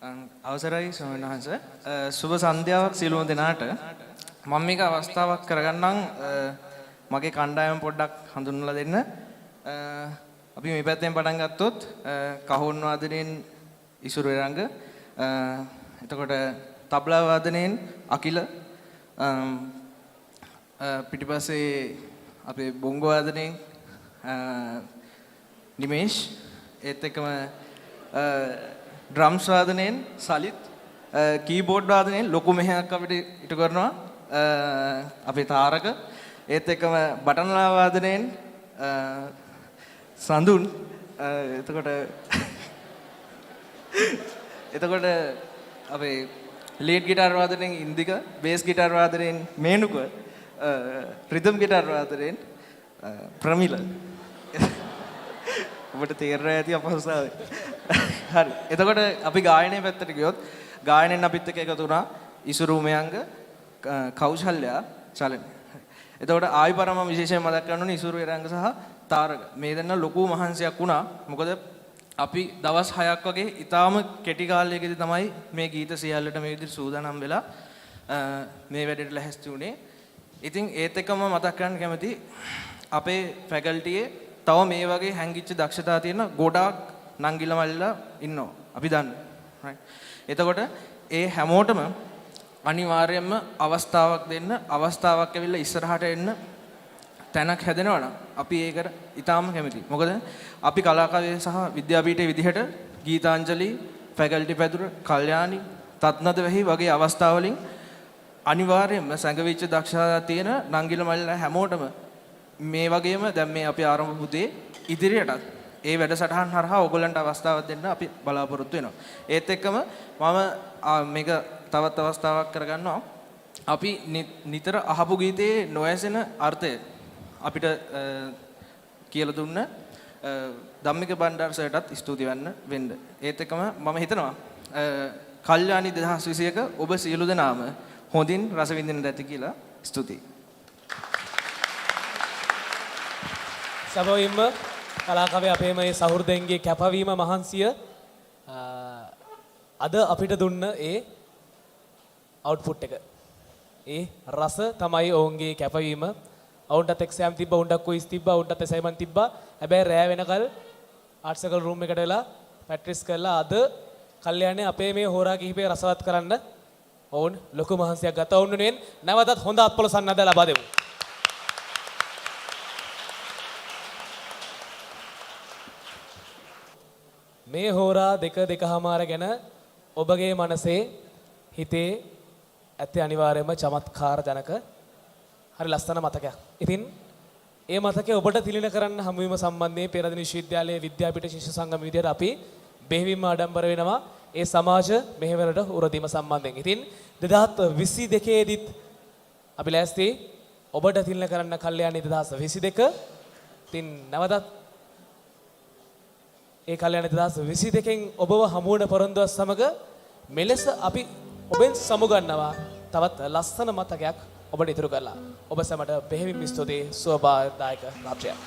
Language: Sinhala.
අවසරයි ස්වාමීන් වහන්සේ. සුබ සන්ධ්‍යාවක් සියලුම දෙනාට. මම මේක අවස්ථාවක් කරගන්නම් මගේ කණ්ඩායම පොඩ්ඩක් හඳුන්වලා දෙන්න. අපි මේ පැත්තෙන් පටන් ගත්තොත් කහෝන් වාදනයෙන් ඉසුරු එරංග, එතකොට තබ්ලා වාදනයෙන් අකිල, පිටිපස්සේ අපේ බොංගෝ වාදනයෙන් නිමේෂ්, ඒත් එක්කම ඩ්‍රම්ස් වාදනයෙන් සලිත්, කීබෝඩ් වාදනයෙන් ලොකු මෙහෙයක් අපිට ඉටු කරනවා අපේ තාරක, ඒත් එක්කම බටන්ලා වාදනයෙන් සඳුන්, එතකොට අපේ ලීඩ් ගිටාර් වාදනයෙන් ඉන්දික, බේස් ගිටාර් වාදනයෙන් මේනුක, රිද්ම් ගිටාර් වාදනයෙන් ප්‍රමිල. ඔබට තේරෙන්නේ ඇති අපහසුතාවය. හරි. එතකොට අපි ගායනයේ පැත්තට ගියොත් ගායනෙන් අපිත් එක්ක එකතු වුණා ඉසුරු උමයංග, කෞශල්‍යා, චලන. එතකොට ආයි පරම විශේෂයෙන් මතක් කරන්න ඕනේ ඉසුරු එරංග සහ තාරක. මේ දෙන්න ලොකු මහන්සියක් වුණා. මොකද අපි දවස් 6ක් වගේ ඊටාම කෙටි කාලයකදී තමයි මේ ගීත සියල්ලට මේ විදිහට සූදානම් වෙලා මේ වැඩේට ලැහැස්ති වුණේ. ඉතින් ඒත් එක්කම මතක් කරන්න කැමති අපේ ෆැකල්ටියේ තව මේ වගේ හැංගිච්ච දක්ෂතා තියෙන ගොඩාක් නංගිල මල්ලිලා ඉන්නවා. අපි දන්නවා. එතකොට ඒ හැමෝටම අනිවාර්යයෙන්ම අවස්ථාවක් දෙන්න, අවස්ථාවක් ඇවිල්ලා ඉස්සරහට එන්න තැනක් හැදෙනවා නම් අපි ඒකට ඊටාම කැමතියි. මොකද අපි කලාකාරය සහ විද්‍යාපීඨයේ විදිහට ගීතාංජලි, ෆැකල්ටි පැදුර, කල්යාණි, තත්නද වෙහි වගේ අවස්ථාවලින් අනිවාර්යයෙන්ම සංගවිච්ච දක්ෂතා තියෙන නංගිල මල්ලිලා හැමෝටම මේ වගේම දැන් මේ අපි ආරම්භ පුතේ ඉදිරියටත් ඒ වැඩසටහන් හරහා ඕගොල්ලන්ට අවස්ථාවක් දෙන්න අපි බලාපොරොත්තු වෙනවා. ඒත් එක්කම මම මේක තවත් අවස්ථාවක් කරගන්නවා. අපි නිතර අහපු ගීතයේ නොඇසෙන අර්ථය අපිට කියලා දුන්න ධම්මික බණ්ඩාර සර්ටත් ස්තුති වෙන්න. ඒත් එක්කම මම හිතනවා කල්යාණි 2021 ඔබ සියලු දෙනාම හොඳින් රස විඳින්න ඇති කියලා ස්තුතියි. සබවින්ම කලාකවි අපේම මේ සහෘදයන්ගේ කැපවීම මහන්සිය අද අපිට දුන්න ඒ අවුට්පුට් එක. ඒ රස තමයි ඔවුන්ගේ කැපවීම. ඔවුන්ටත් එක්සෑම් තිබ්බා, ඔවුන්ටත් කුයිස් තිබ්බා, ඔවුන්ටත් අසයින්මන්ට් තිබ්බා. හැබැයි රෑ වෙනකල් ආර්ට් සර්කල් රූම් එකට වෙලා ප්‍රැක්ටිස් කරලා අද කල්යන්නේ අපේ මේ හෝරා කිහිපේ රසවත් කරන්න ඔවුන් ලොකු මහන්සියක් ගත්තා. ඔවුන් වෙනුවෙන් නැවතත් හොඳ අත්පොලසන්නද ලබා දෙමු. මේ හෝරා දෙකමාර ගැන ඔබගේ මනසේ හිතේ ඇත්තේ අනිවාර්යයෙන්ම චමත්කාර ජනක හරි ලස්සන මතකයක්. ඉතින් ඒ මතකය ඔබට තිලින කරන්න හමුවීම සම්බන්ධයෙන් පෙරදින විශ්වවිද්‍යාලයේ විද්‍යාපීඨ ශිෂ්‍ය සංගම විදියට අපි බෙහෙවින්ම ආඩම්බර වෙනවා ඒ සමාජ මෙහෙවරට උරදීම සම්බන්ධයෙන්. ඉතින් 2022 දිත් අපි ලෑස්ති ඔබට තිලින කරන්න කල්යාණි 2022. ඉතින් නැවතත් ඒ කල්යනා 2022න් ඔබව හමු වන පොරොන්දුව සමග මෙලෙස අපි ඔබෙන් සමුගන්නවා තවත් ලස්සන මතකයක් ඔබට ඉතුරු කරලා. ඔබ සැමට බෙහෙවින් ස්තුතියි. සුවදායක රාත්‍රියක්.